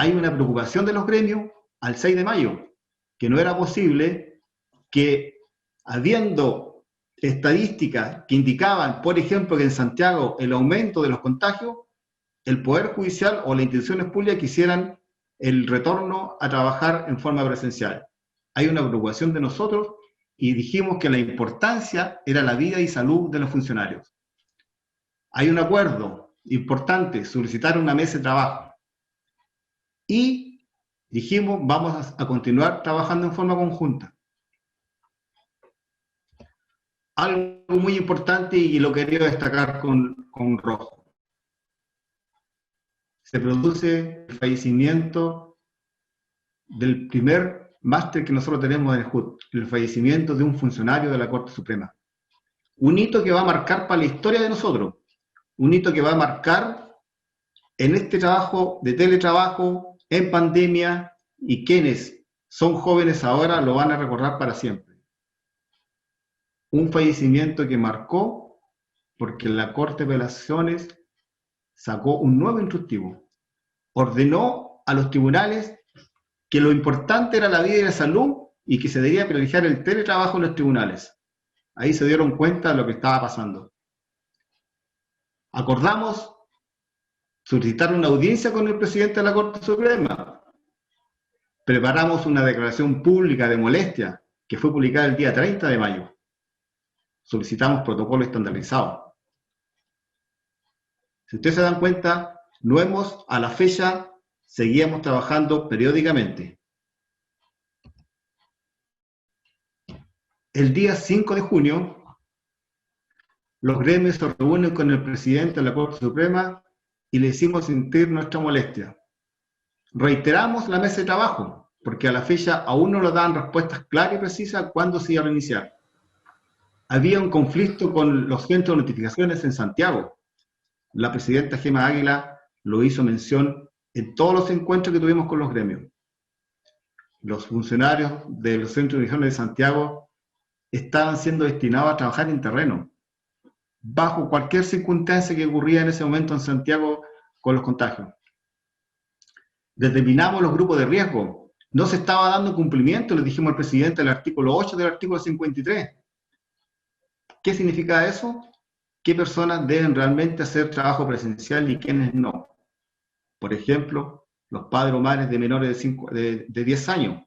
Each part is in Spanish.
hay una preocupación de los gremios al 6 de mayo, que no era posible que, habiendo estadísticas que indicaban, por ejemplo, que en Santiago el aumento de los contagios, el Poder Judicial o las instituciones públicas quisieran el retorno a trabajar en forma presencial. Hay una preocupación de nosotros y dijimos que la importancia era la vida y salud de los funcionarios. Hay un acuerdo importante, solicitar una mesa de trabajo. Y dijimos, vamos a continuar trabajando en forma conjunta. Algo muy importante y lo quería destacar con rojo. Se produce el fallecimiento del primer máster que nosotros tenemos en el JUT, el fallecimiento de un funcionario de la Corte Suprema. Un hito que va a marcar para la historia de nosotros, un hito que va a marcar en este trabajo de teletrabajo, en pandemia, y quienes son jóvenes ahora lo van a recordar para siempre. Un fallecimiento que marcó porque la Corte de Apelaciones sacó un nuevo instructivo. Ordenó a los tribunales que lo importante era la vida y la salud y que se debía privilegiar el teletrabajo en los tribunales. Ahí se dieron cuenta de lo que estaba pasando. Acordamos solicitar una audiencia con el presidente de la Corte Suprema. Preparamos una declaración pública de molestia que fue publicada el día 30 de mayo. Solicitamos protocolo estandarizado. Si ustedes se dan cuenta, no hemos, a la fecha, seguíamos trabajando periódicamente. El día 5 de junio, los gremios se reúnen con el presidente de la Corte Suprema y le hicimos sentir nuestra molestia. Reiteramos la mesa de trabajo, porque a la fecha aún no nos dan respuestas claras y precisas cuándo se iba a reiniciar. Había un conflicto con los centros de notificaciones en Santiago. La presidenta Gema Águila lo hizo mención en todos los encuentros que tuvimos con los gremios. Los funcionarios de los centros de notificaciones de Santiago estaban siendo destinados a trabajar en terreno, bajo cualquier circunstancia que ocurría en ese momento en Santiago con los contagios. Determinamos los grupos de riesgo. No se estaba dando cumplimiento, le dijimos al presidente, del artículo 8 del artículo 53. ¿Qué significa eso? ¿Qué personas deben realmente hacer trabajo presencial y quiénes no? Por ejemplo, los padres o madres de menores de 10 años,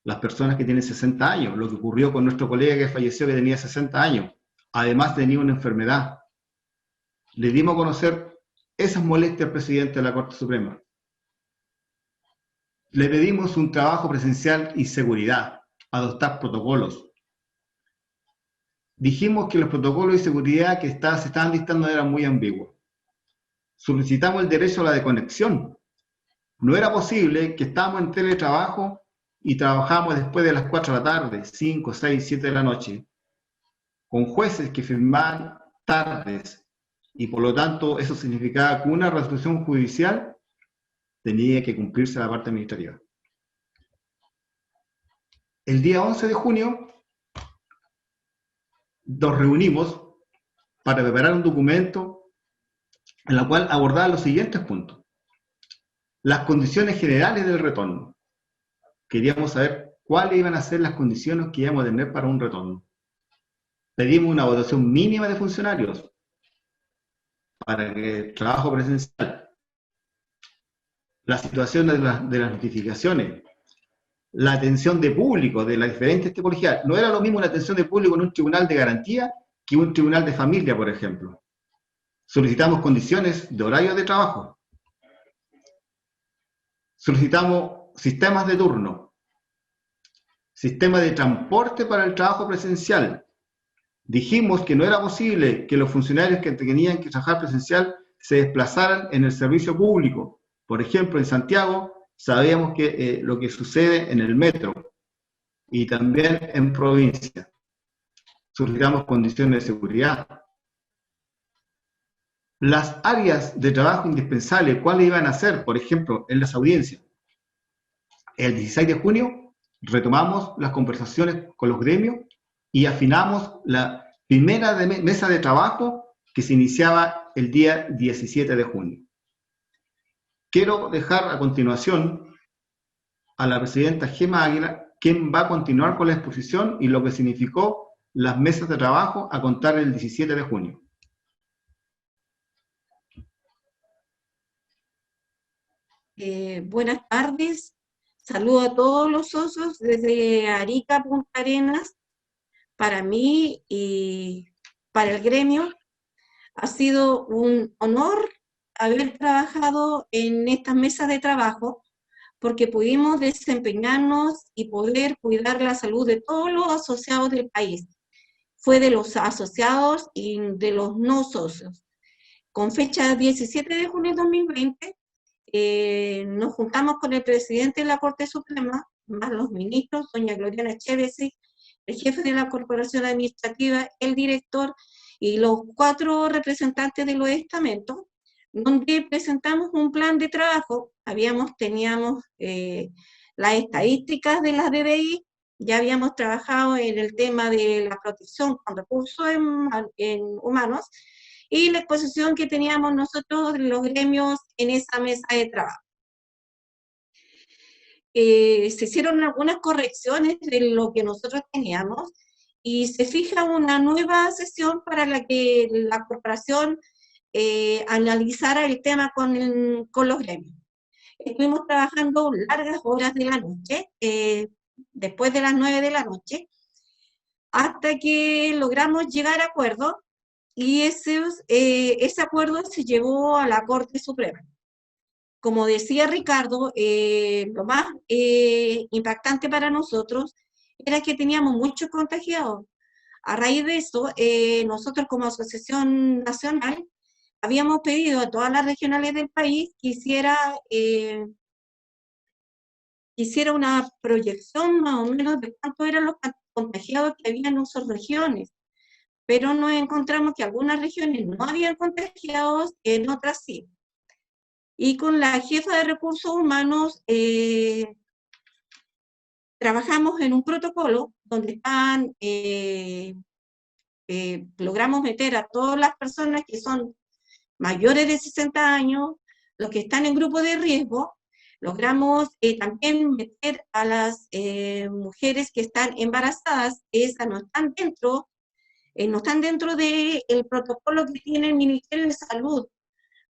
las personas que tienen 60 años, lo que ocurrió con nuestro colega que falleció que tenía 60 años, además tenía una enfermedad. Le dimos a conocer esas molestias al presidente de la Corte Suprema. Le pedimos un trabajo presencial y seguridad, adoptar protocolos. Dijimos que los protocolos de seguridad que se estaban dictando eran muy ambiguos. Solicitamos el derecho a la desconexión. No era posible que estábamos en teletrabajo y trabajábamos después de las 4 de la tarde, 5, 6, 7 de la noche, con jueces que firmaban tardes, y por lo tanto eso significaba que una resolución judicial tenía que cumplirse la parte administrativa. El día 11 de junio nos reunimos para preparar un documento en el cual abordaba los siguientes puntos. Las condiciones generales del retorno. Queríamos saber cuáles iban a ser las condiciones que íbamos a tener para un retorno. Pedimos una votación mínima de funcionarios para que el trabajo presencial, la situación de las notificaciones, la atención de público de las diferentes tipologías. No era lo mismo una atención de público en un tribunal de garantía que un tribunal de familia, por ejemplo. Solicitamos condiciones de horario de trabajo. Solicitamos sistemas de turno, sistema de transporte para el trabajo presencial. Dijimos que no era posible que los funcionarios que tenían que trabajar presencial se desplazaran en el servicio público. Por ejemplo, en Santiago sabíamos que lo que sucede en el metro y también en provincia. Solicitamos condiciones de seguridad. Las áreas de trabajo indispensables, ¿cuáles iban a ser? Por ejemplo, en las audiencias. El 16 de junio retomamos las conversaciones con los gremios y afinamos la primera mesa de trabajo que se iniciaba el día 17 de junio. Quiero dejar a continuación a la presidenta Gema Águila, quien va a continuar con la exposición y lo que significó las mesas de trabajo a contar el 17 de junio. Buenas tardes, saludo a todos los socios desde Arica, Punta Arenas. Para mí y para el gremio ha sido un honor haber trabajado en estas mesas de trabajo, porque pudimos desempeñarnos y poder cuidar la salud de todos los asociados del país. Fue de los asociados y de los no socios. Con fecha 17 de junio de 2020, nos juntamos con el presidente de la Corte Suprema, más los ministros, doña Gloriana Chevesi, el jefe de la Corporación Administrativa, el director y los 4 representantes de los estamentos, donde presentamos un plan de trabajo. Teníamos las estadísticas de las DDI, ya habíamos trabajado en el tema de la protección con recursos en humanos, y la exposición que teníamos nosotros, los gremios, en esa mesa de trabajo. Se hicieron algunas correcciones de lo que nosotros teníamos, y se fija una nueva sesión para la que la corporación analizara el tema con los gremios. Estuvimos trabajando largas horas de la noche, después de las 9 de la noche, hasta que logramos llegar a acuerdos, y ese acuerdo se llevó a la Corte Suprema. Como decía Ricardo, lo más impactante para nosotros era que teníamos muchos contagiados. A raíz de eso, nosotros como Asociación Nacional habíamos pedido a todas las regionales del país que hiciera una proyección más o menos de cuántos eran los contagiados que había en sus regiones, pero nos encontramos que algunas regiones no habían contagiados, en otras sí. Y con la jefa de recursos humanos trabajamos en un protocolo donde logramos meter a todas las personas que son mayores de 60 años, los que están en grupo de riesgo. Logramos también meter a las mujeres que están embarazadas, que esas no están dentro del protocolo que tiene el Ministerio de Salud,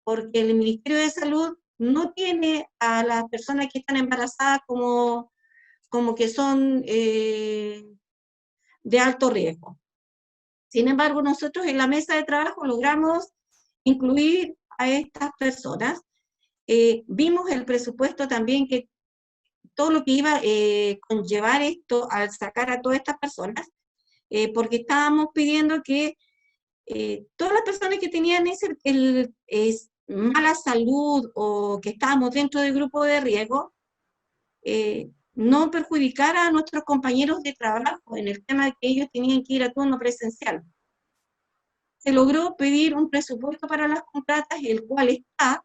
porque el Ministerio de Salud no tiene a las personas que están embarazadas como que son de alto riesgo. Sin embargo, nosotros en la mesa de trabajo logramos incluir a estas personas. Vimos el presupuesto también, que todo lo que iba a conllevar esto al sacar a todas estas personas, porque estábamos pidiendo que todas las personas que tenían mala salud o que estábamos dentro del grupo de riesgo, no perjudicara a nuestros compañeros de trabajo en el tema de que ellos tenían que ir a turno presencial. Se logró pedir un presupuesto para las contratas, el cual está,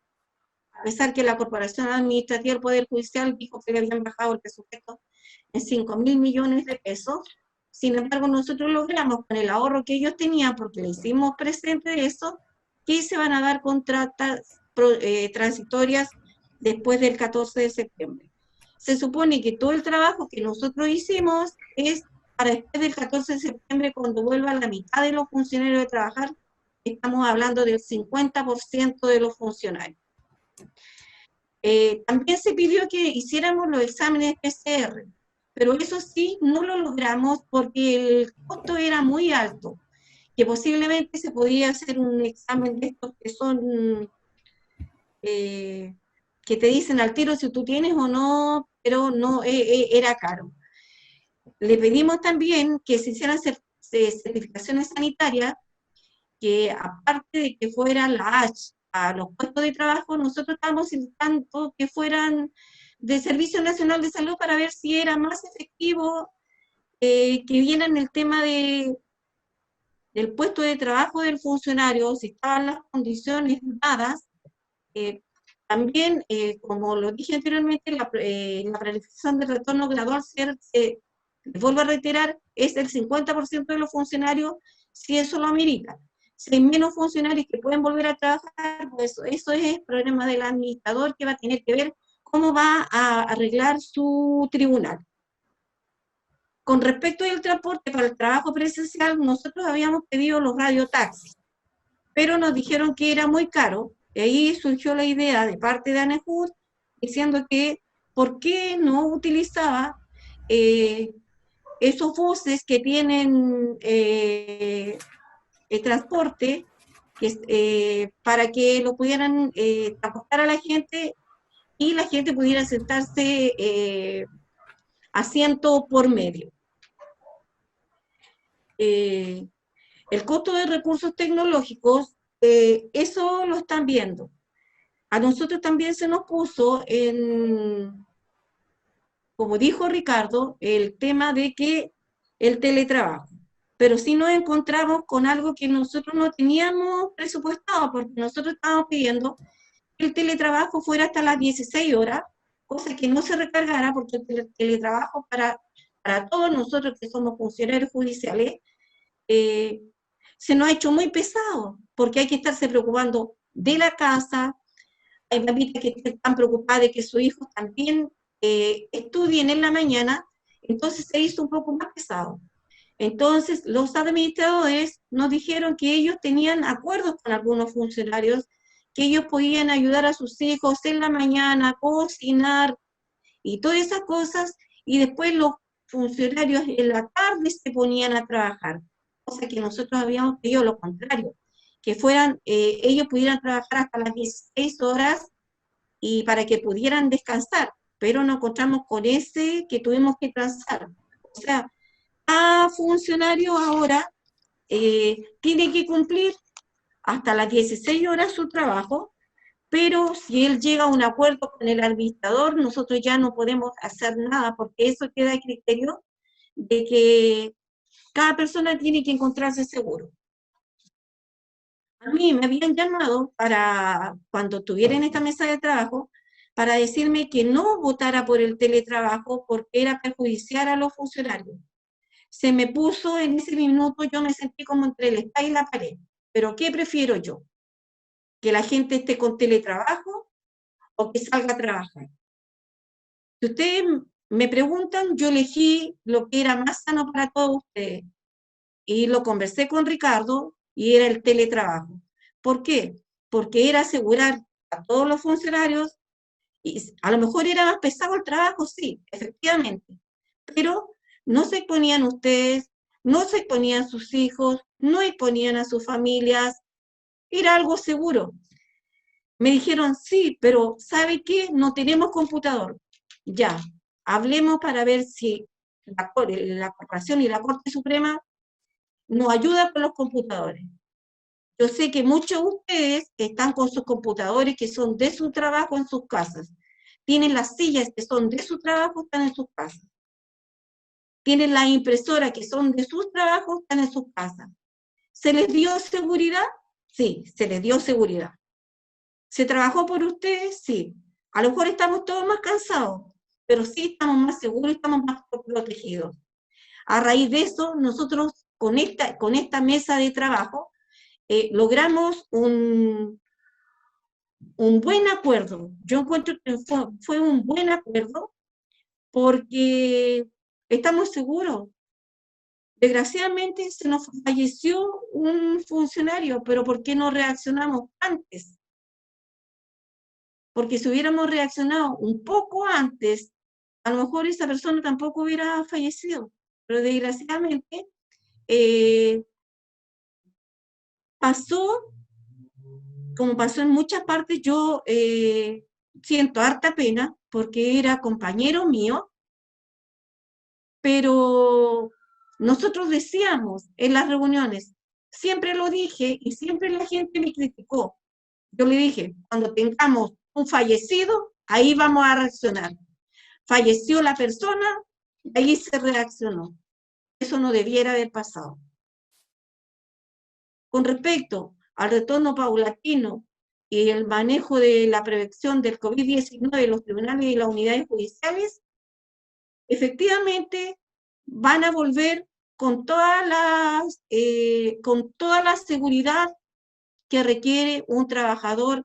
a pesar que la Corporación Administrativa del Poder Judicial dijo que le habían bajado el presupuesto en 5.000 millones de pesos. Sin embargo, nosotros logramos, con el ahorro que ellos tenían, porque le hicimos presente de eso, que se van a dar contratas transitorias después del 14 de septiembre. Se supone que todo el trabajo que nosotros hicimos es para después del 14 de septiembre, cuando vuelva la mitad de los funcionarios de trabajar. Estamos hablando del 50% de los funcionarios. También se pidió que hiciéramos los exámenes PCR, pero eso sí, no lo logramos porque el costo era muy alto, que posiblemente se podía hacer un examen de estos que son, que te dicen al tiro si tú tienes o no, pero no, era caro. Le pedimos también que se hicieran certificaciones sanitarias, que aparte de que fueran la H a los puestos de trabajo, nosotros estamos intentando que fueran de Servicio Nacional de Salud, para ver si era más efectivo que vieran el tema del puesto de trabajo del funcionario, si estaban las condiciones dadas. También, como lo dije anteriormente, la planificación del retorno gradual, vuelvo a reiterar, es el 50% de los funcionarios, si eso lo amerita. si hay menos funcionarios que pueden volver a trabajar, pues eso es el problema del administrador, que va a tener que ver cómo va a arreglar su tribunal. Con respecto al transporte para el trabajo presencial, nosotros habíamos pedido los radiotaxis, pero nos dijeron que era muy caro, y ahí surgió la idea de parte de ANEJUD, diciendo que por qué no utilizaba esos buses que tienen el transporte para que lo pudieran transportar a la gente y la gente pudiera sentarse asiento por medio. El costo de recursos tecnológicos, eso lo están viendo. A nosotros también se nos puso como dijo Ricardo, el tema de que el teletrabajo. Pero sí nos encontramos con algo que nosotros no teníamos presupuestado, porque nosotros estábamos pidiendo que el teletrabajo fuera hasta las 16 horas, cosa que no se recargara, porque el teletrabajo para todos nosotros que somos funcionarios judiciales, se nos ha hecho muy pesado, porque hay que estarse preocupando de la casa, hay mamitas que están preocupadas de que sus hijos también estudien en la mañana, entonces se hizo un poco más pesado. Entonces, los administradores nos dijeron que ellos tenían acuerdos con algunos funcionarios, que ellos podían ayudar a sus hijos en la mañana, cocinar y todas esas cosas, y después los funcionarios en la tarde se ponían a trabajar, cosa que nosotros habíamos pedido lo contrario, que fueran, ellos pudieran trabajar hasta las 16 horas y para que pudieran descansar, pero nos encontramos con ese que tuvimos que transar. O sea, cada funcionario ahora tiene que cumplir hasta las 16 horas su trabajo, pero si él llega a un acuerdo con el administrador, nosotros ya no podemos hacer nada, porque eso queda a criterio de que cada persona tiene que encontrarse seguro. A mí me habían llamado para, cuando estuviera en esta mesa de trabajo, para decirme que no votara por el teletrabajo porque era perjudicial a los funcionarios. Se me puso en ese minuto, yo me sentí como entre el espada y la pared. Pero ¿qué prefiero yo? ¿Que la gente esté con teletrabajo o que salga a trabajar? Si ustedes me preguntan, yo elegí lo que era más sano para todos ustedes. Y lo conversé con Ricardo y era el teletrabajo. ¿Por qué? Porque era asegurar a todos los funcionarios, y a lo mejor era más pesado el trabajo, sí, efectivamente, pero no se exponían ustedes, no se exponían sus hijos, no exponían a sus familias, era algo seguro. Me dijeron, sí, pero ¿sabe qué? No tenemos computador. Ya, hablemos para ver si la Corporación y la Corte Suprema nos ayudan con los computadores. Yo sé que muchos de ustedes están con sus computadores que son de su trabajo en sus casas. Tienen las sillas que son de su trabajo, están en sus casas. Tienen las impresoras que son de sus trabajos, están en sus casas. ¿Se les dio seguridad? Sí, se les dio seguridad. ¿Se trabajó por ustedes? Sí. A lo mejor estamos todos más cansados, pero sí estamos más seguros y estamos más protegidos. A raíz de eso, nosotros con esta mesa de trabajo logramos un buen acuerdo. Yo encuentro que fue un buen acuerdo porque estamos seguros. Desgraciadamente se nos falleció un funcionario, pero ¿por qué no reaccionamos antes? Porque si hubiéramos reaccionado un poco antes, a lo mejor esa persona tampoco hubiera fallecido. Pero desgraciadamente pasó, como pasó en muchas partes, yo siento harta pena porque era compañero mío, pero nosotros decíamos en las reuniones, siempre lo dije y siempre la gente me criticó. Yo le dije, cuando tengamos un fallecido, ahí vamos a reaccionar. Falleció la persona, ahí se reaccionó. Eso no debiera haber pasado. Con respecto al retorno paulatino y el manejo de la prevención del COVID-19 en los tribunales y las unidades judiciales, efectivamente van a volver con toda la seguridad que requiere un trabajador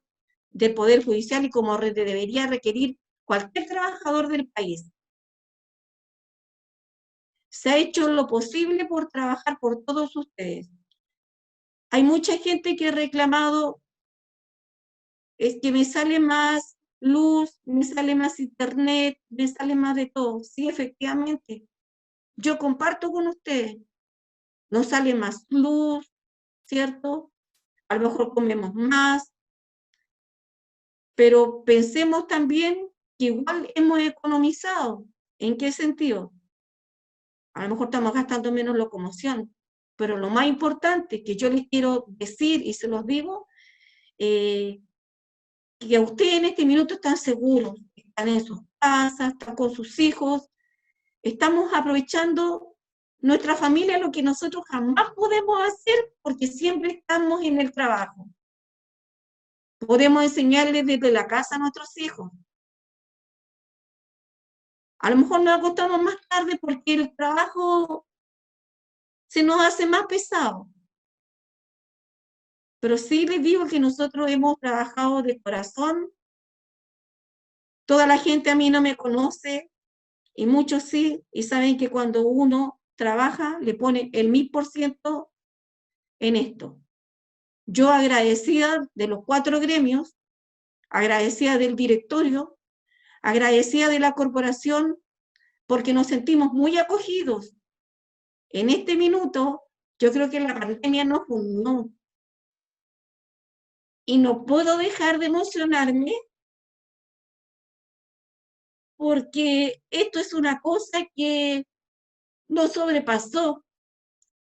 del Poder Judicial y como debería requerir cualquier trabajador del país. Se ha hecho lo posible por trabajar por todos ustedes. Hay mucha gente que ha reclamado, es que me sale más luz, me sale más internet, me sale más de todo. Sí, efectivamente, yo comparto con ustedes. Nos sale más luz, ¿cierto? A lo mejor comemos más, pero pensemos también que igual hemos economizado. ¿En qué sentido? A lo mejor estamos gastando menos locomoción, pero lo más importante que yo les quiero decir, y se los digo, que ustedes en este minuto están seguros, están en sus casas, están con sus hijos, estamos aprovechando nuestra familia, lo que nosotros jamás podemos hacer porque siempre estamos en el trabajo. Podemos enseñarles desde la casa a nuestros hijos. A lo mejor nos acostamos más tarde porque el trabajo se nos hace más pesado. Pero sí les digo que nosotros hemos trabajado de corazón. Toda la gente a mí no me conoce, y muchos sí, y saben que cuando uno trabaja, le pone el 1000% en esto. Yo agradecida de los 4 gremios, agradecida del directorio, agradecida de la corporación, porque nos sentimos muy acogidos. En este minuto, yo creo que la pandemia nos unió. Y no puedo dejar de emocionarme porque esto es una cosa que nos sobrepasó.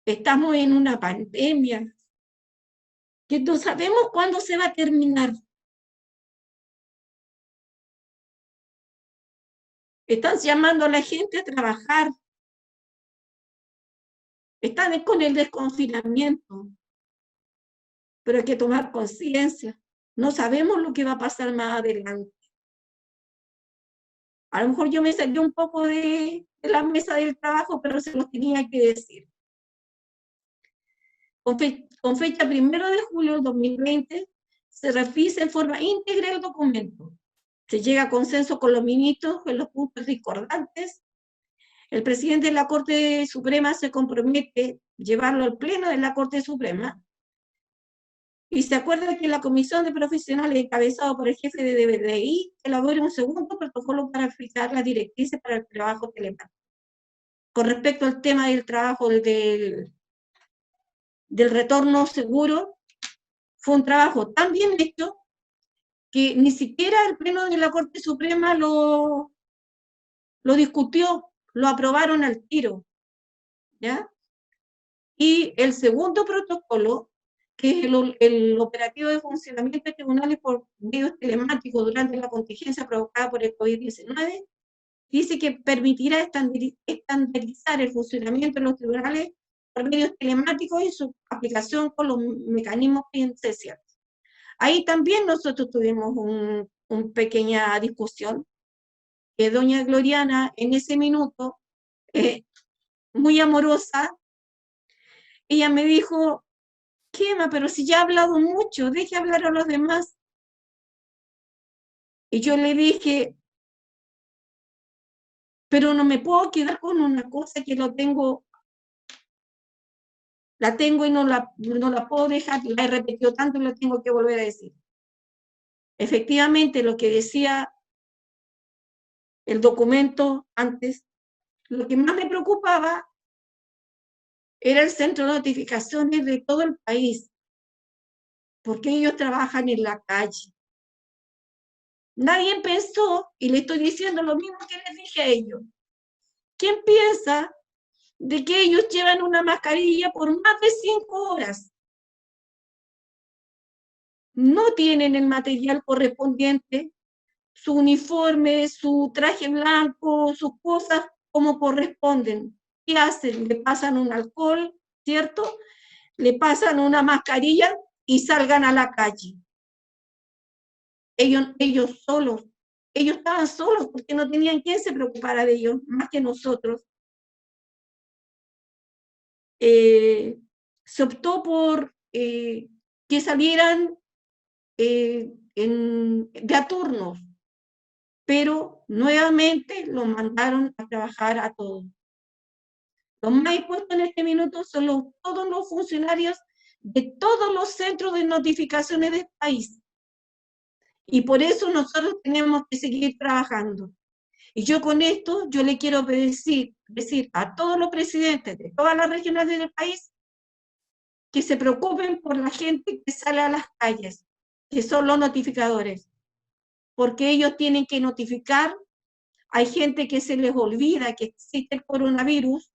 Estamos en una pandemia que no sabemos cuándo se va a terminar. Están llamando a la gente a trabajar. Están con el desconfinamiento. Pero hay que tomar conciencia. No sabemos lo que va a pasar más adelante. A lo mejor yo me salí un poco de la mesa del trabajo, pero se los tenía que decir. Con fecha 1 de julio del 2020, se revisa en forma íntegra el documento. Se llega a consenso con los ministros en los puntos discordantes. El presidente de la Corte Suprema se compromete a llevarlo al pleno de la Corte Suprema. Y se acuerda que la comisión de profesionales encabezado por el jefe de DBDI elabore un segundo protocolo para fijar las directrices para el trabajo telemático. Con respecto al tema del trabajo del retorno seguro, fue un trabajo tan bien hecho que ni siquiera el pleno de la Corte Suprema lo discutió, lo aprobaron al tiro, ¿ya? Y el segundo protocolo, que es el operativo de funcionamiento de tribunales por medios telemáticos durante la contingencia provocada por el COVID-19, dice que permitirá estandarizar el funcionamiento de los tribunales por medios telemáticos y su aplicación con los mecanismos penitenciarios. Ahí también nosotros tuvimos una pequeña discusión, que doña Gloriana en ese minuto, muy amorosa, ella me dijo: Quema, pero si ya ha hablado mucho, deje hablar a los demás. Y yo le dije: pero no me puedo quedar con una cosa que la tengo y no la puedo dejar, la he repetido tanto y lo tengo que volver a decir. Efectivamente, lo que decía el documento antes, lo que más me preocupaba era el centro de notificaciones de todo el país, porque ellos trabajan en la calle. Nadie pensó, y le estoy diciendo lo mismo que les dije a ellos, ¿quién piensa de que ellos llevan una mascarilla por más de 5 horas? No tienen el material correspondiente, su uniforme, su traje blanco, sus cosas como corresponden. ¿Qué hacen? Le pasan un alcohol, ¿cierto? Le pasan una mascarilla y salgan a la calle. Ellos solos, ellos estaban solos porque no tenían quien se preocupara de ellos, más que nosotros. se optó por que salieran de a turnos, pero nuevamente los mandaron a trabajar a todos. Los más expuestos en este minuto son todos los funcionarios de todos los centros de notificaciones del país. Y por eso nosotros tenemos que seguir trabajando. Y yo con esto, yo le quiero decir a todos los presidentes de todas las regiones del país que se preocupen por la gente que sale a las calles, que son los notificadores, porque ellos tienen que notificar. Hay gente que se les olvida que existe el coronavirus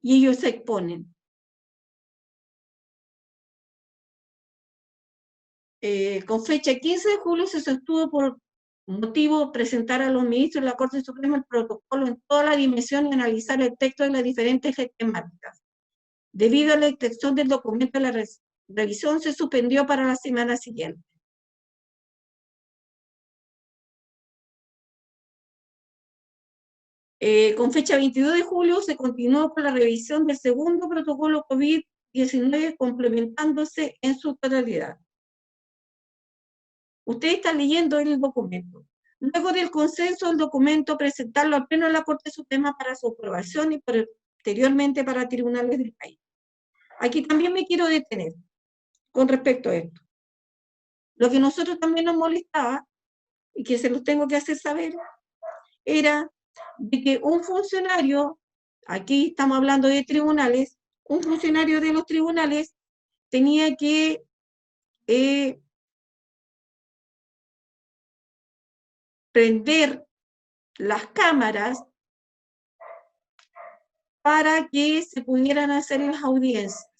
y ellos se exponen. Con fecha 15 de julio se sostuvo por motivo presentar a los ministros de la Corte Suprema el protocolo en toda la dimensión y analizar el texto de las diferentes temáticas. Debido a la extensión del documento, la revisión se suspendió para la semana siguiente. Con fecha 22 de julio se continuó con la revisión del segundo protocolo COVID-19, complementándose en su totalidad. Usted está leyendo el documento. Luego del consenso del documento, presentarlo al Pleno de la Corte Suprema para su aprobación y posteriormente para tribunales del país. Aquí también me quiero detener con respecto a esto. Lo que nosotros también nos molestaba, y que se los tengo que hacer saber, era de que un funcionario, aquí estamos hablando de tribunales, un funcionario de los tribunales tenía que prender las cámaras para que se pudieran hacer las audiencias.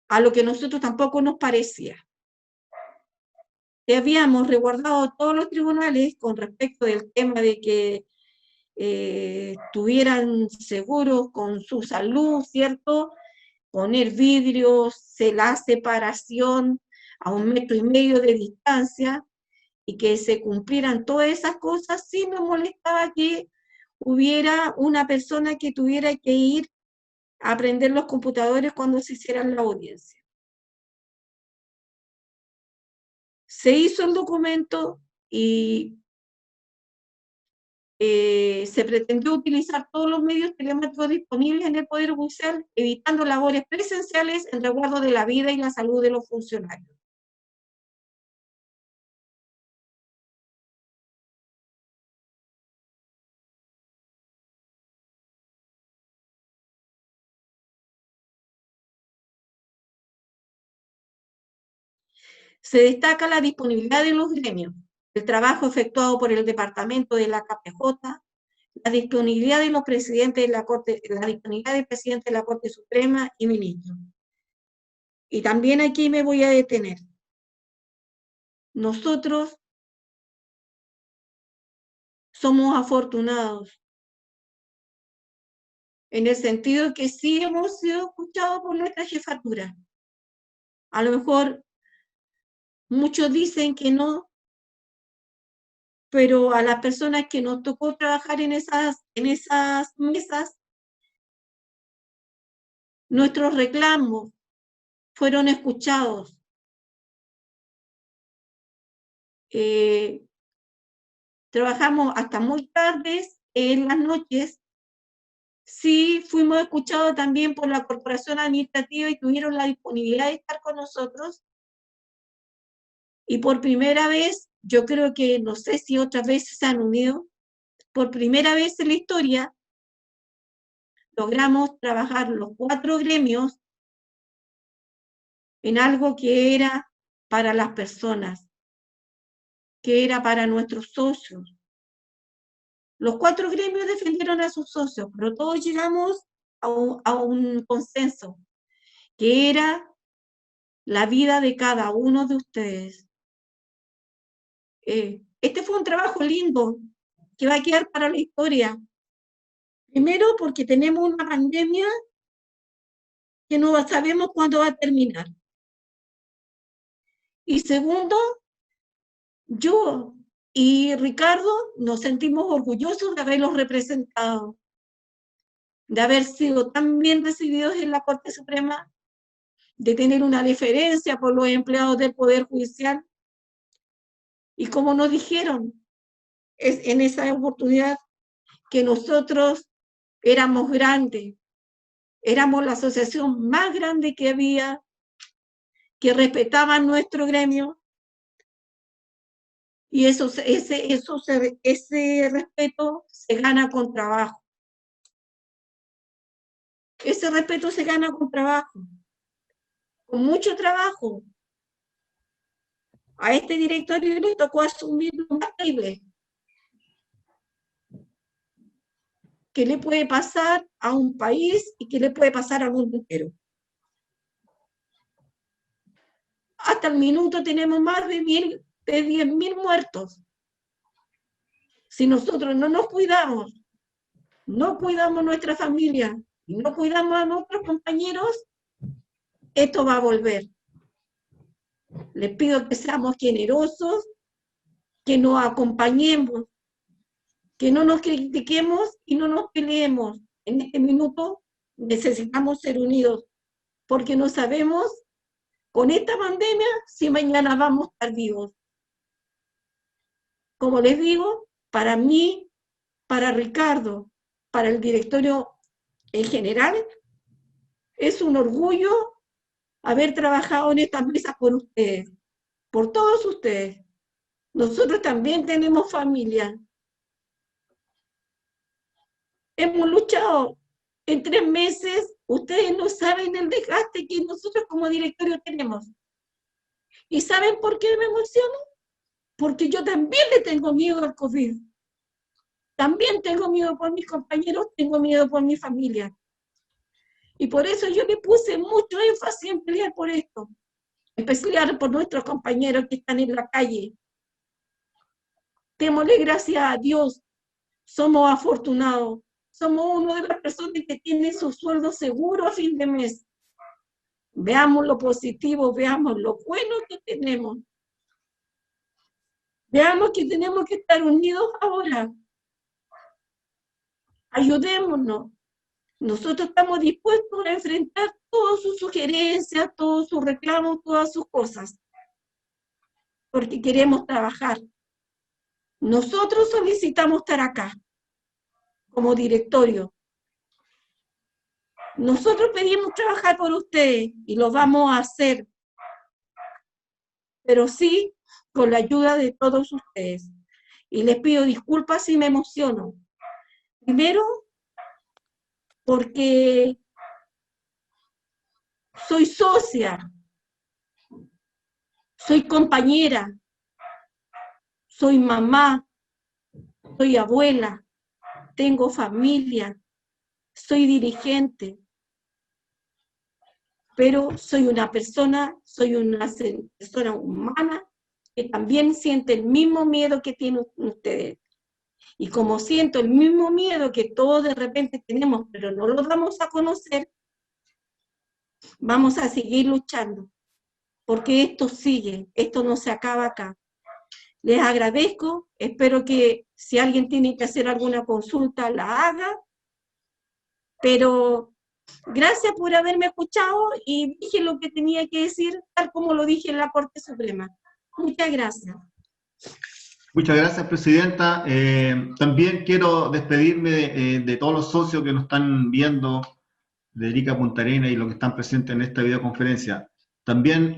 A lo que nosotros tampoco nos parecía. Habíamos resguardado todos los tribunales con respecto del tema de que estuvieran seguros con su salud, ¿cierto? Poner vidrios, la separación a 1,5 metros de distancia y que se cumplieran todas esas cosas. Sí nos molestaba que hubiera una persona que tuviera que ir a prender los computadores cuando se hicieran la audiencia. Se hizo el documento y se pretendió utilizar todos los medios telemáticos disponibles en el Poder Judicial, evitando labores presenciales en resguardo de la vida y la salud de los funcionarios. Se destaca la disponibilidad de los gremios, el trabajo efectuado por el Departamento de la KPJ, la disponibilidad de los presidentes de la Corte, la disponibilidad del presidente de la Corte Suprema y ministros. Y también aquí me voy a detener. Nosotros somos afortunados en el sentido que sí hemos sido escuchados por nuestra jefatura. A lo mejor muchos dicen que no, pero a las personas que nos tocó trabajar en esas mesas, nuestros reclamos fueron escuchados. Trabajamos hasta muy tardes en las noches. Sí, fuimos escuchados también por la corporación administrativa y tuvieron la disponibilidad de estar con nosotros. Y por primera vez, yo creo que, no sé si otras veces se han unido, por primera vez en la historia, logramos trabajar los 4 gremios en algo que era para las personas, que era para nuestros socios. Los 4 gremios defendieron a sus socios, pero todos llegamos a un consenso, que era la vida de cada uno de ustedes. Este fue un trabajo lindo, que va a quedar para la historia. Primero, porque tenemos una pandemia que no sabemos cuándo va a terminar. Y segundo, yo y Ricardo nos sentimos orgullosos de haberlos representado. de haber sido tan bien recibidos en la Corte Suprema, de tener una deferencia por los empleados del Poder Judicial. Y como nos dijeron en esa oportunidad, que nosotros éramos grandes, éramos la asociación más grande que había, que respetaban nuestro gremio, y ese respeto se gana con trabajo. Ese respeto se gana con trabajo, con mucho trabajo. A este directorio le tocó asumir lo más terrible que le puede pasar a un país y que le puede pasar al mundo entero. Hasta el minuto tenemos más de 10.000 muertos. Si nosotros no nos cuidamos, no cuidamos nuestra familia y no cuidamos a nuestros compañeros, esto va a volver. Les pido que seamos generosos, que nos acompañemos, que no nos critiquemos y no nos peleemos. En este minuto necesitamos ser unidos, porque no sabemos con esta pandemia si mañana vamos a estar vivos. Como les digo, para mí, para Ricardo, para el directorio en general, es un orgullo haber trabajado en estas mesas por ustedes, por todos ustedes. Nosotros también tenemos familia. Hemos luchado en 3 meses. Ustedes no saben el desgaste que nosotros como directorio tenemos. ¿Y saben por qué me emociono? Porque yo también le tengo miedo al COVID. También tengo miedo por mis compañeros, tengo miedo por mi familia. Y por eso yo le puse mucho énfasis en pelear por esto. En pelear por nuestros compañeros que están en la calle. Démosle gracias a Dios. Somos afortunados. Somos una de las personas que tiene su sueldo seguro a fin de mes. Veamos lo positivo, veamos lo bueno que tenemos. Veamos que tenemos que estar unidos ahora. Ayudémonos. Nosotros estamos dispuestos a enfrentar todas sus sugerencias, todos sus reclamos, todas sus cosas. Porque queremos trabajar. Nosotros solicitamos estar acá, como directorio. Nosotros pedimos trabajar por ustedes y lo vamos a hacer. Pero sí con la ayuda de todos ustedes. Y les pido disculpas si me emociono. Primero, porque soy socia, soy compañera, soy mamá, soy abuela, tengo familia, soy dirigente, pero soy una persona humana que también siente el mismo miedo que tienen ustedes. Y como siento el mismo miedo que todos de repente tenemos, pero no lo damos a conocer, vamos a seguir luchando, porque esto sigue, esto no se acaba acá. Les agradezco, espero que si alguien tiene que hacer alguna consulta, la haga, pero gracias por haberme escuchado y dije lo que tenía que decir, tal como lo dije en la Corte Suprema. Muchas gracias. Muchas gracias, Presidenta. También quiero despedirme de todos los socios que nos están viendo, de Arica Punta Arenas y los que están presentes en esta videoconferencia. También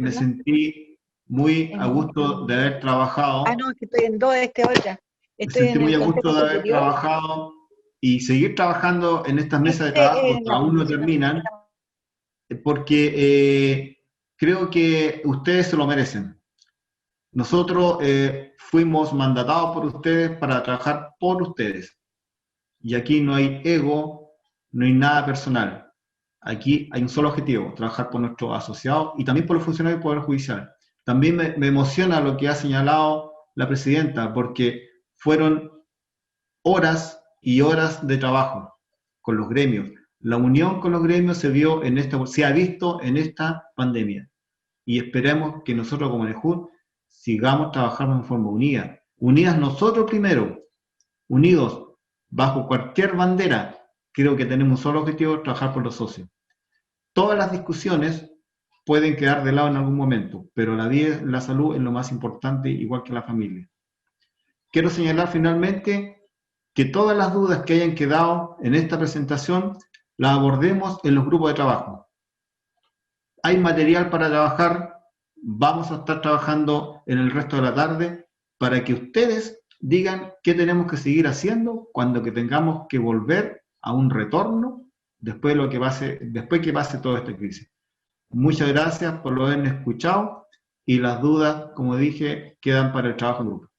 me sentí muy a gusto de haber trabajado. Ah, no, que estoy en dos otra. Me sentí muy a gusto de haber trabajado y seguir trabajando en estas mesas de trabajo que aún no terminan, porque creo que ustedes se lo merecen. Nosotros fuimos mandatados por ustedes para trabajar por ustedes. Y aquí no hay ego, no hay nada personal. Aquí hay un solo objetivo, trabajar por nuestros asociados y también por los funcionarios del Poder Judicial. También me emociona lo que ha señalado la Presidenta, porque fueron horas y horas de trabajo con los gremios. La unión con los gremios se ha visto en esta pandemia. Y esperemos que nosotros como NEJUD sigamos trabajando en forma unida. Unidas nosotros primero, unidos bajo cualquier bandera, creo que tenemos un solo objetivo: trabajar por los socios. Todas las discusiones pueden quedar de lado en algún momento, pero la vida, la salud es lo más importante, igual que la familia. Quiero señalar finalmente que todas las dudas que hayan quedado en esta presentación las abordemos en los grupos de trabajo. Hay material para trabajar, vamos a estar trabajando en el resto de la tarde para que ustedes digan qué tenemos que seguir haciendo cuando que tengamos que volver a un retorno después que pase toda esta crisis. Muchas gracias por haberme escuchado y las dudas, como dije, quedan para el trabajo en grupo.